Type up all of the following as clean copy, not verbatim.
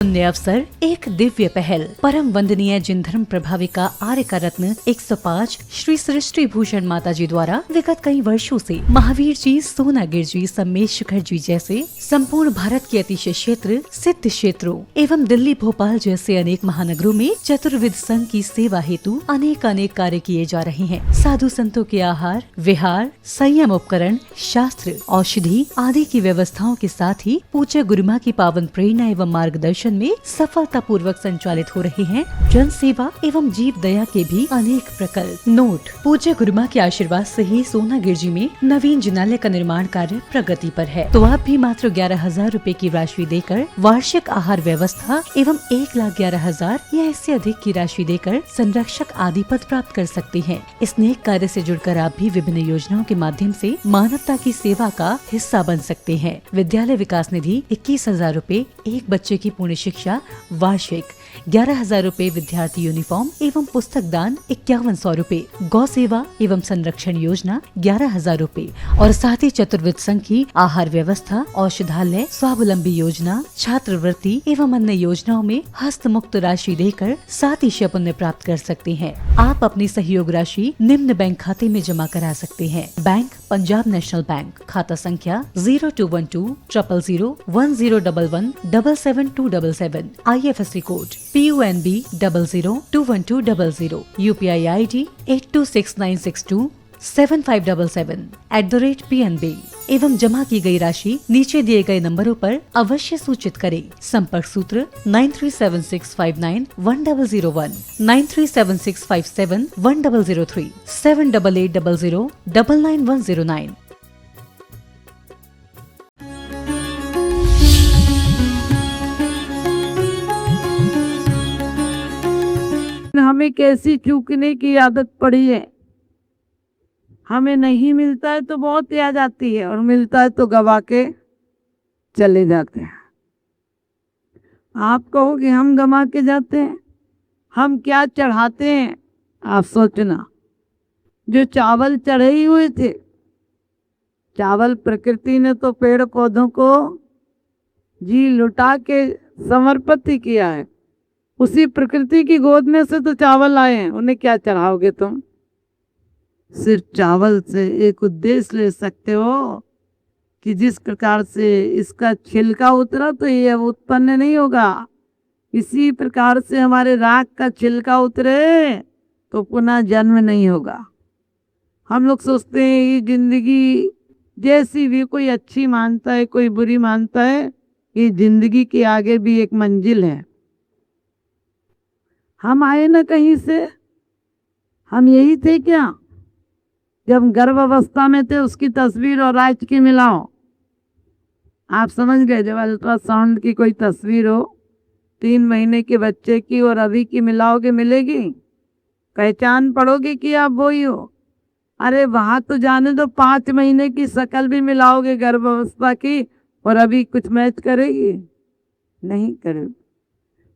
पुण्य अवसर एक दिव्य पहल। परम वंदनीय जिन धर्म प्रभाविका आर्य का रत्न 105 श्री सृष्टि भूषण माता जी द्वारा विगत कई वर्षों से महावीर जी, सोनागिर जी, सम्मेश शिखर जी जैसे संपूर्ण भारत के अतिशय क्षेत्र, सिद्ध क्षेत्रों एवं दिल्ली, भोपाल जैसे अनेक महानगरों में चतुर्विद संघ की सेवा हेतु अनेक कार्य किए जा रहे हैं। साधु संतों के आहार, विहार, संयम उपकरण, शास्त्र, औषधि आदि की व्यवस्थाओं के साथ ही पूज्य गुरुमा की पावन प्रेरणा एवं मार्गदर्शन में सफलता पूर्वक संचालित हो रहे हैं जन सेवा एवं जीव दया के भी अनेक प्रकल्प। नोट: पूज्य गुरुमा के आशीर्वाद से ही सोनागिर जी में नवीन जिनालय का निर्माण कार्य प्रगति पर है। तो आप भी मात्र 11,000 रूपए की राशि देकर वार्षिक आहार व्यवस्था एवं 1,11,000 या इससे अधिक की राशि देकर संरक्षक आदि पद प्राप्त कर सकते हैं। इस नेक कार्य से जुड़कर आप भी विभिन्न योजनाओं के माध्यम से मानवता की सेवा का हिस्सा बन सकते हैं। विद्यालय विकास निधि 21,000 रूपए, एक बच्चे की पूर्ण शिक्षा वार्षिक 11,000 रूपए, विद्यार्थी यूनिफॉर्म एवं पुस्तक दान 5100 रूपए, गौ सेवा एवं संरक्षण योजना 11,000 रूपए और साथ ही चतुर्विद संघ की आहार व्यवस्था, औषधालय, स्वावलंबी योजना, छात्रवृत्ति एवं अन्य योजनाओं में हस्त मुक्त राशि देकर 7 पुण्य प्राप्त कर सकते हैं। आप अपनी सहयोग राशि निम्न बैंक खाते में जमा करा सकते हैं। बैंक: पंजाब नेशनल बैंक, खाता संख्या 0212 000 1011 77277, IFSC code PUNB 00212000, UPI ID 826962 7577 @PNB एवं जमा की गई राशि नीचे दिए गए नंबरों पर अवश्य सूचित करें। संपर्क सूत्र 9376591001, 9376571003, 7880099109। हमें कैसी चूकने की आदत पड़ी है। हमें नहीं मिलता है तो बहुत याद जाती है और मिलता है तो गवा के चले जाते हैं। आप कहोगे हम गवा के जाते हैं, हम क्या चढ़ाते हैं? आप सोचना, जो चावल चढ़े ही हुए थे, चावल प्रकृति ने तो पेड़ पौधों को जी लुटा के समर्पित ही किया है। उसी प्रकृति की गोद में से तो चावल आए हैं, उन्हें क्या चढ़ाओगे तुम? सिर्फ चावल से एक उद्देश्य ले सकते हो कि जिस प्रकार से इसका छिलका उतरा तो ये अब उत्पन्न नहीं होगा, इसी प्रकार से हमारे राख का छिलका उतरे तो पुनः जन्म नहीं होगा। हम लोग सोचते हैं ये जिंदगी जैसी भी, कोई अच्छी मानता है, कोई बुरी मानता है, ये जिंदगी के आगे भी एक मंजिल है। हम आए ना कहीं से, हम यही थे क्या? जब गर्भ अवस्था में थे उसकी तस्वीर और आज की मिलाओ, आप समझ गए। जब अल्ट्रासाउंड की कोई तस्वीर हो 3 महीने के बच्चे की और अभी की मिलाओगे, मिलेगी? पहचान पड़ोगे कि आप वही हो? अरे वहां तो जाने दो, 5 महीने की शक्ल भी मिलाओगे गर्भ अवस्था की और अभी कुछ मैच करेगी? नहीं करेगी।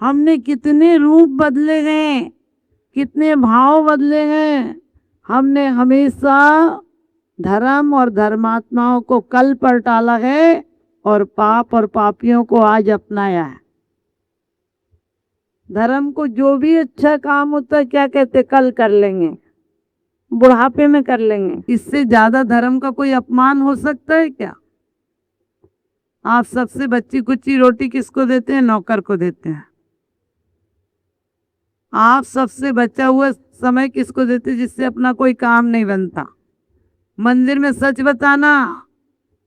हमने कितने रूप बदले गए, कितने भाव बदले गए। हमने हमेशा धर्म और धर्मात्माओं को कल पर टाला है और पाप और पापियों को आज अपनाया है। धर्म को जो भी अच्छा काम होता है क्या कहते? कल कर लेंगे, बुढ़ापे में कर लेंगे। इससे ज्यादा धर्म का कोई अपमान हो सकता है क्या? आप सबसे बच्ची कुच्ची रोटी किसको देते हैं? नौकर को देते हैं। आप सबसे बचा हुआ समय किसको देते? जिससे अपना कोई काम नहीं बनता। मंदिर में सच बताना,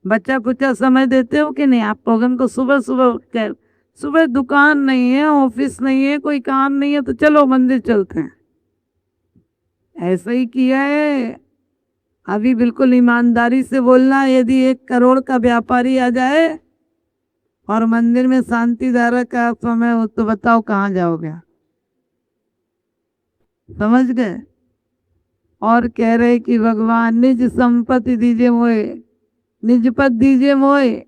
बच्चा कुचा समय देते हो कि नहीं? आप लोगों को सुबह सुबह उठकर, सुबह दुकान नहीं है, ऑफिस नहीं है, कोई काम नहीं है, तो चलो मंदिर चलते हैं। ऐसा ही किया है। अभी बिल्कुल ईमानदारी से बोलना, यदि 1 करोड़ का व्यापारी आ जाए और मंदिर में शांति धारा का समय हो तो बताओ कहाँ जाओगे? समझ गए? और कह रहे कि भगवान निज संपत्ति दीजिए मोए, निज पद दीजिए मोए।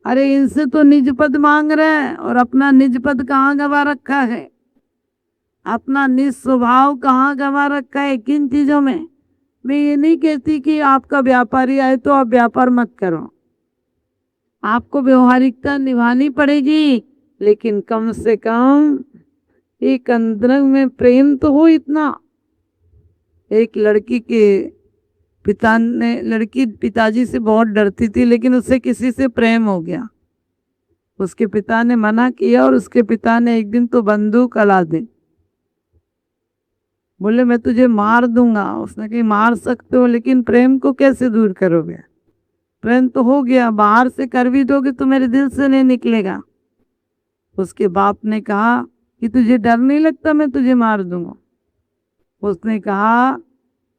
अरे इनसे तो निज पद मांग रहे हैं और अपना निज पद कहाँ गवा रखा है? अपना निज स्वभाव कहाँ गवा रखा है? किन चीजों में? मैं ये नहीं कहती कि आपका व्यापारी आए तो आप व्यापार मत करो, आपको व्यवहारिकता निभानी पड़ेगी। लेकिन कम से कम एक अंतरंग में प्रेम तो हो इतना। एक लड़की के लड़की पिताजी से बहुत डरती थी, लेकिन उससे किसी से प्रेम हो गया। उसके पिता ने मना किया और उसके पिता ने एक दिन तो बंदूक अला दी। बोले मैं तुझे मार दूंगा। उसने कहा मार सकते हो, लेकिन प्रेम को कैसे दूर करोगे? प्रेम तो हो गया, बाहर से कर भी दोगे तो मेरे दिल से नहीं निकलेगा। उसके बाप ने कहा कि तुझे डर नहीं लगता मैं तुझे मार दूंगा? उसने कहा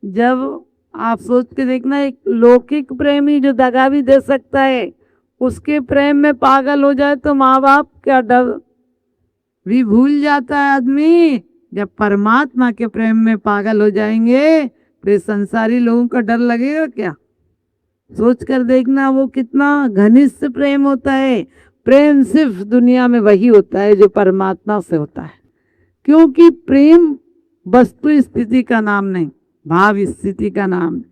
जब आप सोच के देखना, एक लौकिक प्रेमी जो दगा भी दे सकता है, उसके प्रेम में पागल हो जाए तो माँ बाप क्या डर भी भूल जाता है आदमी। जब परमात्मा के प्रेम में पागल हो जाएंगे फिर संसारी लोगों का डर लगेगा क्या? सोच कर देखना वो कितना घनिष्ठ प्रेम होता है। प्रेम सिर्फ दुनिया में वही होता है जो परमात्मा से होता है, क्योंकि प्रेम वस्तु स्थिति का नाम नहीं, भाव स्थिति का नाम है।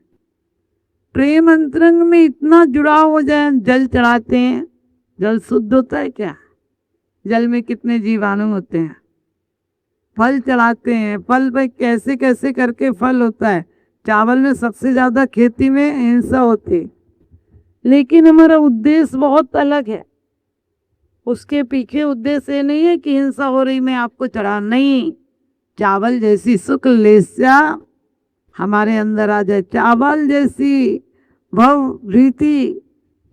प्रेम अंतरंग में इतना जुड़ाव हो जाए। जल चढ़ाते हैं, जल शुद्ध होता है क्या? जल में कितने जीवाणु होते हैं। फल चढ़ाते हैं, फल पे कैसे कैसे करके फल होता है। चावल में सबसे ज्यादा खेती में हिंसा होती है, लेकिन हमारा उद्देश्य बहुत अलग है। उसके पीछे उद्देश्य ये नहीं है कि हिंसा हो रही मैं आपको चढ़ा, नहीं। चावल जैसी शुक्ल लेस्या हमारे अंदर आ जाए, चावल जैसी भव रीति,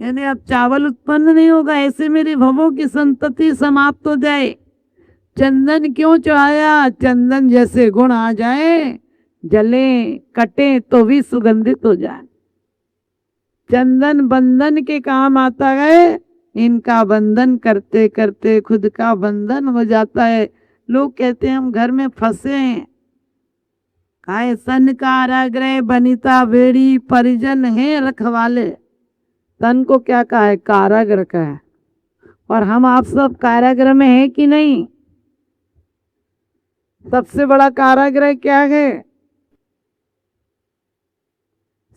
यानी अब चावल उत्पन्न नहीं होगा, ऐसे मेरे भवों की संतति समाप्त हो जाए। चंदन क्यों चढ़ाया? चंदन जैसे गुण आ जाए, जले कटे तो भी सुगंधित हो जाए। चंदन बंधन के काम आता है, इनका बंधन करते करते खुद का बंधन हो जाता है। लोग कहते हैं हम घर में फंसे हैं। काय सन कारागृह बनिता बेड़ी, परिजन है रखवाले। तन को क्या कहा है? कारागृह का है। और हम आप सब कारागृह में है कि नहीं? सबसे बड़ा कारागृह क्या है?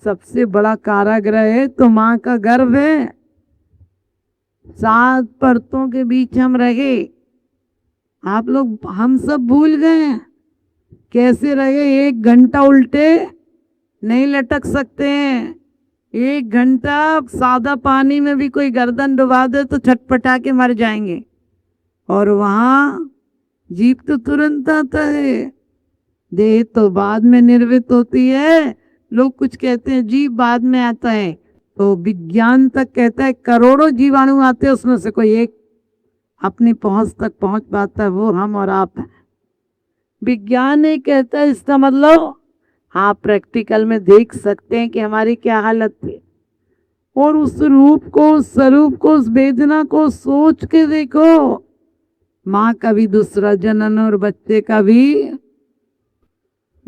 सबसे बड़ा कारागृह है तो माँ का गर्भ है। 7 परतों के बीच हम रहे। आप लोग हम सब भूल गए हैं कैसे रहे। 1 घंटा उल्टे नहीं लटक सकते हैं। 1 घंटा सादा पानी में भी कोई गर्दन डुबा दे तो छटपटा के मर जाएंगे। और वहां जीव तो तुरंत आता है, देह तो बाद में निर्मित होती है। लोग कुछ कहते हैं जीव बाद में आता है, तो विज्ञान तक कहता है करोड़ों जीवाणु आते हैं, उसमें से कोई एक अपनी पहुंच तक पहुंच पाता है, वो हम और आप हैं। विज्ञान ये कहता है, इसका मतलब आप प्रैक्टिकल में देख सकते हैं कि हमारी क्या हालत थी। और उस रूप को, उस स्वरूप को, उस वेदना को सोच के देखो। माँ का भी दूसरा जन्म और बच्चे का भी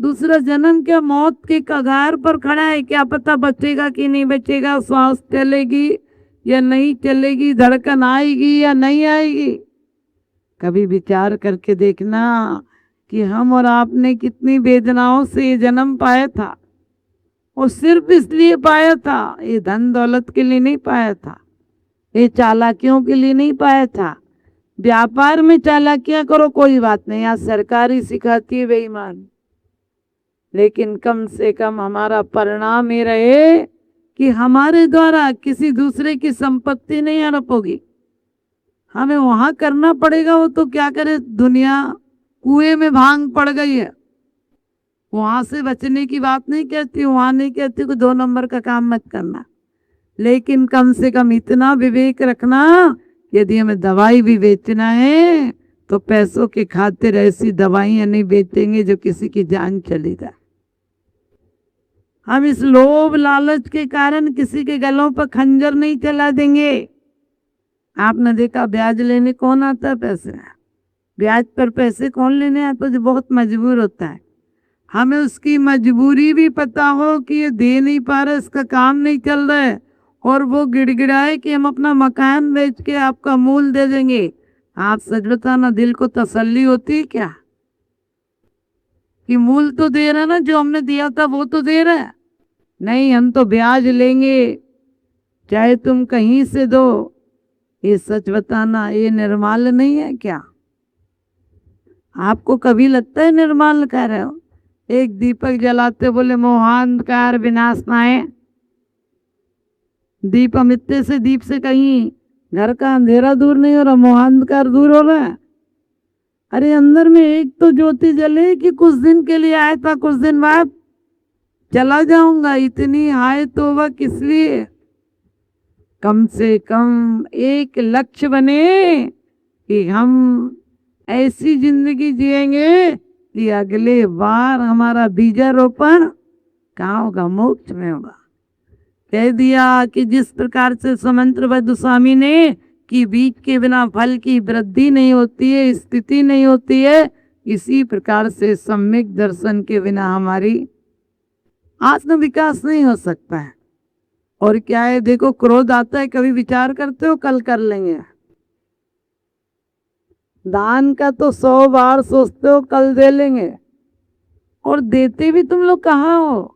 दूसरा जन्म। क्या मौत के कगार पर खड़ा है, क्या पता बचेगा कि नहीं बचेगा, सांस चलेगी या नहीं चलेगी, धड़कन आएगी या नहीं आएगी। कभी विचार करके देखना कि हम और आपने कितनी वेदनाओं से ये जन्म पाया था, और सिर्फ इसलिए पाया था, ये धन दौलत के लिए नहीं पाया था, ये चालाकियों के लिए नहीं पाया था। व्यापार में चालाकियां करो कोई बात नहीं, यहाँ सरकारी सिखाती है बेईमान, लेकिन कम से कम हमारा परिणाम ये रहे कि हमारे द्वारा किसी दूसरे की संपत्ति नहीं हड़प होगी। हमें वहां करना पड़ेगा, वो तो क्या करे, दुनिया कुएं में भांग पड़ गई है, वहां से बचने की बात नहीं कहती, वहां नहीं कहती कि 2 नंबर का काम मत करना, लेकिन कम से कम इतना विवेक रखना, यदि हमें दवाई भी बेचना है तो पैसों के खातिर ऐसी दवाइयां नहीं बेचेंगे जो किसी की जान चली जाए। हम इस लोभ लालच के कारण किसी के गलों पर खंजर नहीं चला देंगे। आपने देखा ब्याज लेने कौन आता है? पैसे, ब्याज पर पैसे कौन लेने आता है? जो बहुत मजबूर होता है। हमें उसकी मजबूरी भी पता हो कि ये दे नहीं पा रहा, इसका काम नहीं चल रहा है, और वो गिड़गिड़ाए कि हम अपना मकान बेच के आपका मूल दे देंगे। आप सच बताना, दिल को तसल्ली होती है क्या कि मूल तो दे रहा ना, जो हमने दिया था वो तो दे रहा है? नहीं, हम तो ब्याज लेंगे, चाहे तुम कहीं से दो, ये सच बताना, ये निर्माल्य नहीं है क्या? आपको कभी लगता है निर्माल्य कह रहे हो? एक दीपक जलाते बोले मोहांधकार विनाशनाय। दीप अमित्य से, दीप से कहीं घर का अंधेरा दूर नहीं हो रहा, मोहांधकार दूर हो रहा है। अरे अंदर में एक तो ज्योति जले कि कुछ दिन के लिए आया था, कुछ दिन बाद चला जाऊंगा, इतनी हाय तो वह किस लिए? कम से कम एक लक्ष्य बने कि हम ऐसी जिंदगी जिएंगे कि अगले बार हमारा बीजारोपण कहाँ होगा? मोक्ष में होगा। कह दिया कि जिस प्रकार से समंत्रबद्ध स्वामी ने कि बीज के बिना फल की वृद्धि नहीं होती है, स्थिति नहीं होती है, इसी प्रकार से सम्यक दर्शन के बिना हमारी आत्म विकास नहीं हो सकता है। और क्या है, देखो क्रोध आता है, कभी विचार करते हो कल कर लेंगे? दान का तो 100 बार सोचते हो कल दे लेंगे, और देते भी तुम लोग कहाँ हो?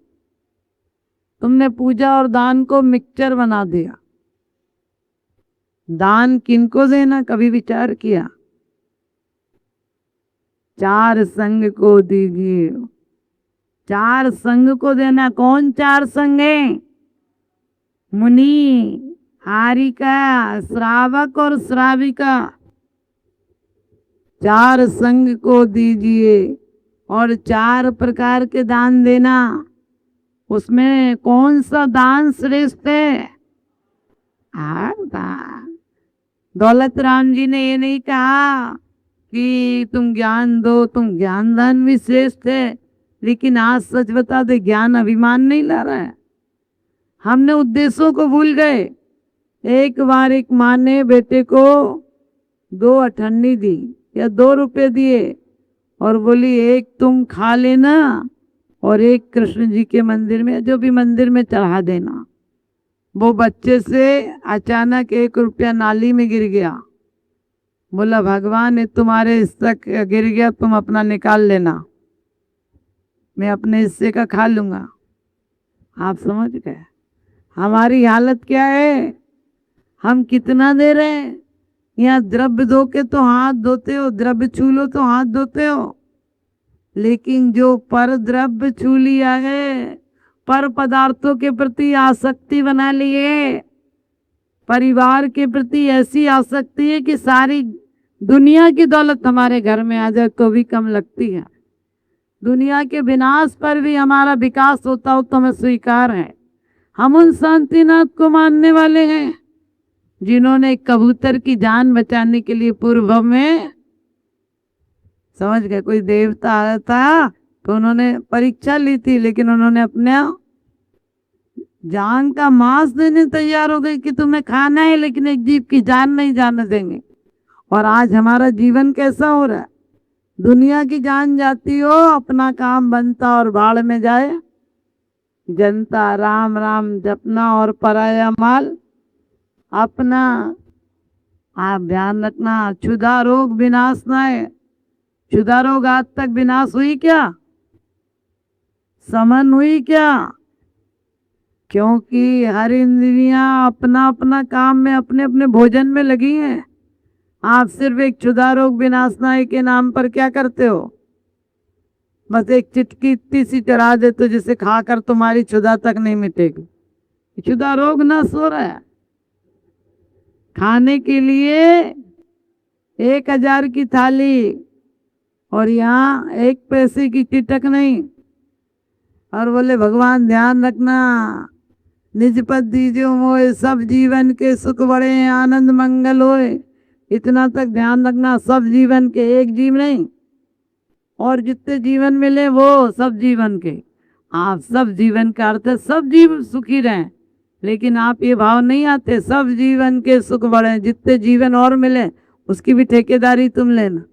तुमने पूजा और दान को मिक्सचर बना दिया। दान किनको देना कभी विचार किया? चार संघ को दीजिए। चार संघ को देना। कौन चार संघ है? मुनि, हारिका, श्रावक और श्राविका। चार संघ को दीजिए और 4 प्रकार के दान देना। उसमें कौन सा दान श्रेष्ठ है? दान। दौलत राम जी ने ये नहीं कहा कि तुम ज्ञान दो, तुम ज्ञान दान भी श्रेष्ठ है, लेकिन आज सच बता दे, ज्ञान अभिमान नहीं ला रहा है। हमने उद्देश्यों को भूल गए। एक बार एक माँ ने बेटे को 2 अठन्नी दी या 2 रुपए दिए और बोली एक तुम खा लेना और एक कृष्ण जी के मंदिर में, जो भी मंदिर में चढ़ा देना। वो बच्चे से अचानक 1 रुपया नाली में गिर गया। बोला भगवान ये तुम्हारे हिस्सा गिर गया, तुम अपना निकाल लेना, मैं अपने हिस्से का खा लूंगा। आप समझ गए हमारी हालत क्या है? हम कितना दे रहे हैं? यहाँ द्रव्य दो के तो हाथ धोते हो, द्रव्य छू लो तो हाथ धोते हो, लेकिन जो पर द्रव्य छू लिया है, पर पदार्थों के प्रति आसक्ति बना लिए, परिवार के प्रति ऐसी आसक्ति है कि सारी दुनिया की दौलत हमारे घर में आ जाए तो भी कम लगती है। दुनिया के विनाश पर भी हमारा विकास होता हो तो हमें स्वीकार है। हम उन शांतिनाथ को मानने वाले हैं जिन्होंने कबूतर की जान बचाने के लिए पूर्व में, समझ गए, कोई देवता आया था तो उन्होंने परीक्षा ली थी, लेकिन उन्होंने अपने जान का मांस देने तैयार हो गए कि तुम्हें खाना है, लेकिन एक जीव की जान नहीं जाने देंगे। और आज हमारा जीवन कैसा हो रहा है? दुनिया की जान जाती हो, अपना काम बनता और भाड़ में जाए। जनता राम राम जपना और पराया माल अपना। आप ध्यान रखना, क्षुधा रोग विनाश न है। क्षुधा रोग आज तक विनाश हुई क्या? समन हुई क्या? क्योंकि हर इंद्रियां अपना अपना काम में, अपने अपने भोजन में लगी हैं। आप सिर्फ एक क्षुधा रोग विनाशनाय के नाम पर क्या करते हो? बस एक चिटकी इतनी सी चढ़ा देते हो जिसे खाकर तुम्हारी क्षुधा तक नहीं मिटेगी। क्षुधा रोग नष्ट हो रहा है। खाने के लिए 1000 की थाली और यहाँ 1 पैसे की चिटक नहीं। और बोले भगवान ध्यान रखना, निज पद दीजिए मोए, सब जीवन के सुख बड़े आनंद मंगल होए। इतना तक ध्यान रखना, सब जीवन के, एक जीव नहीं। और जितने जीवन मिले वो सब जीवन के। आप सब जीवन का अर्थ है सब जीव सुखी रहें, लेकिन आप ये भाव नहीं आते सब जीवन के सुख बढ़े, जितने जीवन और मिले उसकी भी ठेकेदारी तुम लेना।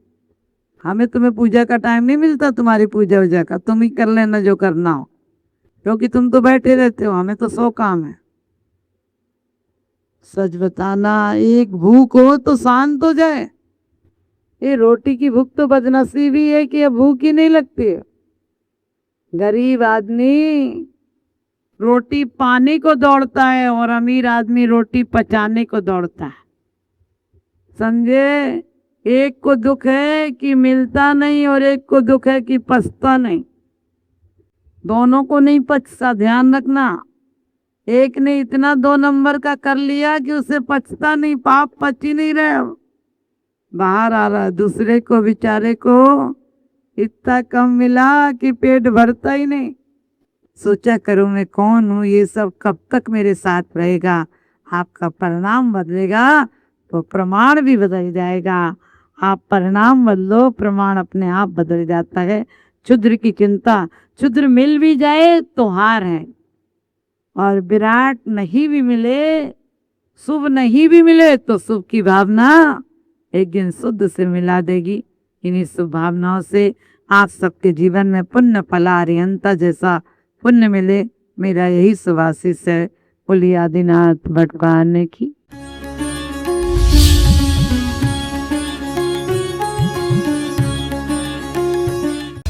हमें तुम्हें पूजा का टाइम नहीं मिलता, तुम्हारी पूजा वूजा का तुम ही कर लेना जो करना हो, क्योंकि तुम तो बैठे रहते हो, हमें तो 100 काम है। सच बताना, एक भूख हो तो शांत हो जाए। ये रोटी की भूख तो बदनसीबी है कि अब भूख ही नहीं लगती है। गरीब आदमी रोटी पाने को दौड़ता है और अमीर आदमी रोटी पचाने को दौड़ता है। समझे? एक को दुख है कि मिलता नहीं और एक को दुख है कि पछता नहीं। दोनों को नहीं पछता, ध्यान रखना। एक ने इतना 2 नंबर का कर लिया कि उसे पछता नहीं, पाप पच ही नहीं रहे, बाहर आ रहा है। दूसरे को बेचारे को इतना कम मिला कि पेट भरता ही नहीं। सोचा करूं मैं कौन हूँ, ये सब कब तक मेरे साथ रहेगा। आपका परिणाम बदलेगा तो प्रमाण भी बदल जाएगा। आप परिणाम बदलो, प्रमाण अपने आप बदल जाता है। क्षुद्र की चिंता, क्षुद्र मिल भी जाए तो हार है, और विराट नहीं भी मिले, शुभ नहीं भी मिले तो शुभ की भावना एक दिन शुद्ध से मिला देगी। इन्हीं शुभ भावनाओं से आप सबके जीवन में पुण्य फला अरिहंता जैसा पुण्य मिले, मेरा यही शुभ आशीष है। बोलिए आदिनाथ भगवान की।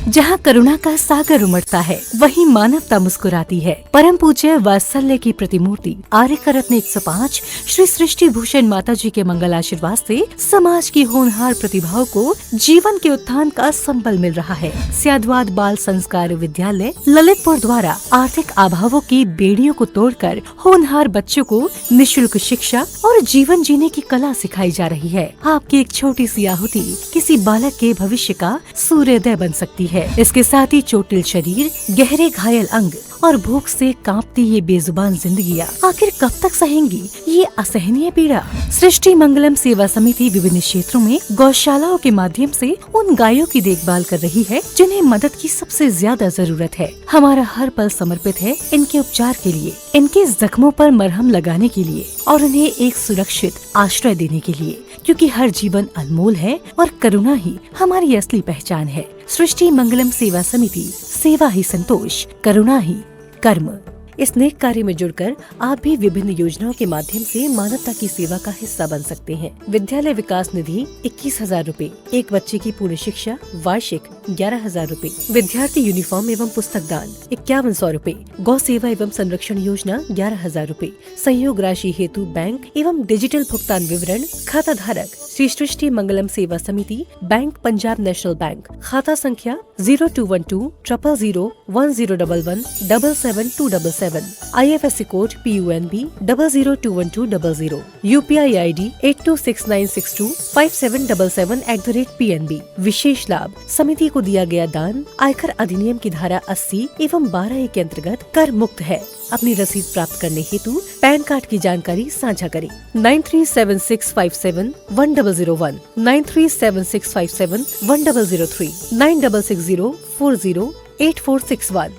जहाँ करुणा का सागर उमड़ता है, वहीं मानवता मुस्कुराती है। परम पूज्य वात्सल्य की प्रतिमूर्ति आर्यका रत्न 105 श्री सृष्टि भूषण माता जी के मंगल आशीर्वाद से समाज की होनहार प्रतिभाओं को जीवन के उत्थान का संबल मिल रहा है। स्याद्वाद बाल संस्कार विद्यालय ललितपुर द्वारा आर्थिक अभावों की बेड़ियों को तोड़कर होनहार बच्चों को निःशुल्क शिक्षा और जीवन जीने की कला सिखाई जा रही है। आपकी एक छोटी सी आहुति किसी बालक के भविष्य का सूर्योदय बन सकती है। इसके साथ ही चोटिल शरीर, गहरे घायल अंग और भूख से कांपती ये बेजुबान जिंदगियां आखिर कब तक सहेंगी ये असहनीय पीड़ा। सृष्टि मंगलम सेवा समिति विभिन्न क्षेत्रों में गौशालाओं के माध्यम से उन गायों की देखभाल कर रही है जिन्हें मदद की सबसे ज्यादा जरूरत है। हमारा हर पल समर्पित है इनके उपचार के लिए, इनके जख्मों पर मरहम लगाने के लिए और उन्हें एक सुरक्षित आश्रय देने के लिए, क्योंकि हर जीवन अनमोल है और करुणा ही हमारी असली पहचान है। सृष्टि मंगलम सेवा समिति, सेवा ही संतोष, करुणा ही कर्म। इस नेक कार्य में जुड़कर आप भी विभिन्न योजनाओं के माध्यम से मानवता की सेवा का हिस्सा बन सकते हैं। विद्यालय विकास निधि 21,000 रूपए, एक बच्चे की पूर्ण शिक्षा वार्षिक 11,000 रूपए, विद्यार्थी यूनिफॉर्म एवं पुस्तक दान 5100 रूपए, गौ सेवा एवं संरक्षण योजना 11,000 रूपए, संयोग राशि हेतु बैंक एवं डिजिटल भुगतान विवरण, खाता धारक श्री सृष्टि मंगलम सेवा समिति, बैंक पंजाब नेशनल बैंक, खाता संख्या 0212 000 1011 77277, IFSC code PUNB 0021200, UPI ID 8269625777@PNB। विशेष लाभ, समिति को दिया गया दान आयकर अधिनियम की धारा 80 एवं 12A के अंतर्गत कर मुक्त है। अपनी रसीद प्राप्त करने हेतु पैन कार्ड की जानकारी साझा करें। 9376571001, 9376571003, 9660408461।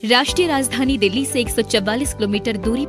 राष्ट्रीय राजधानी दिल्ली से 144 किलोमीटर दूरी पर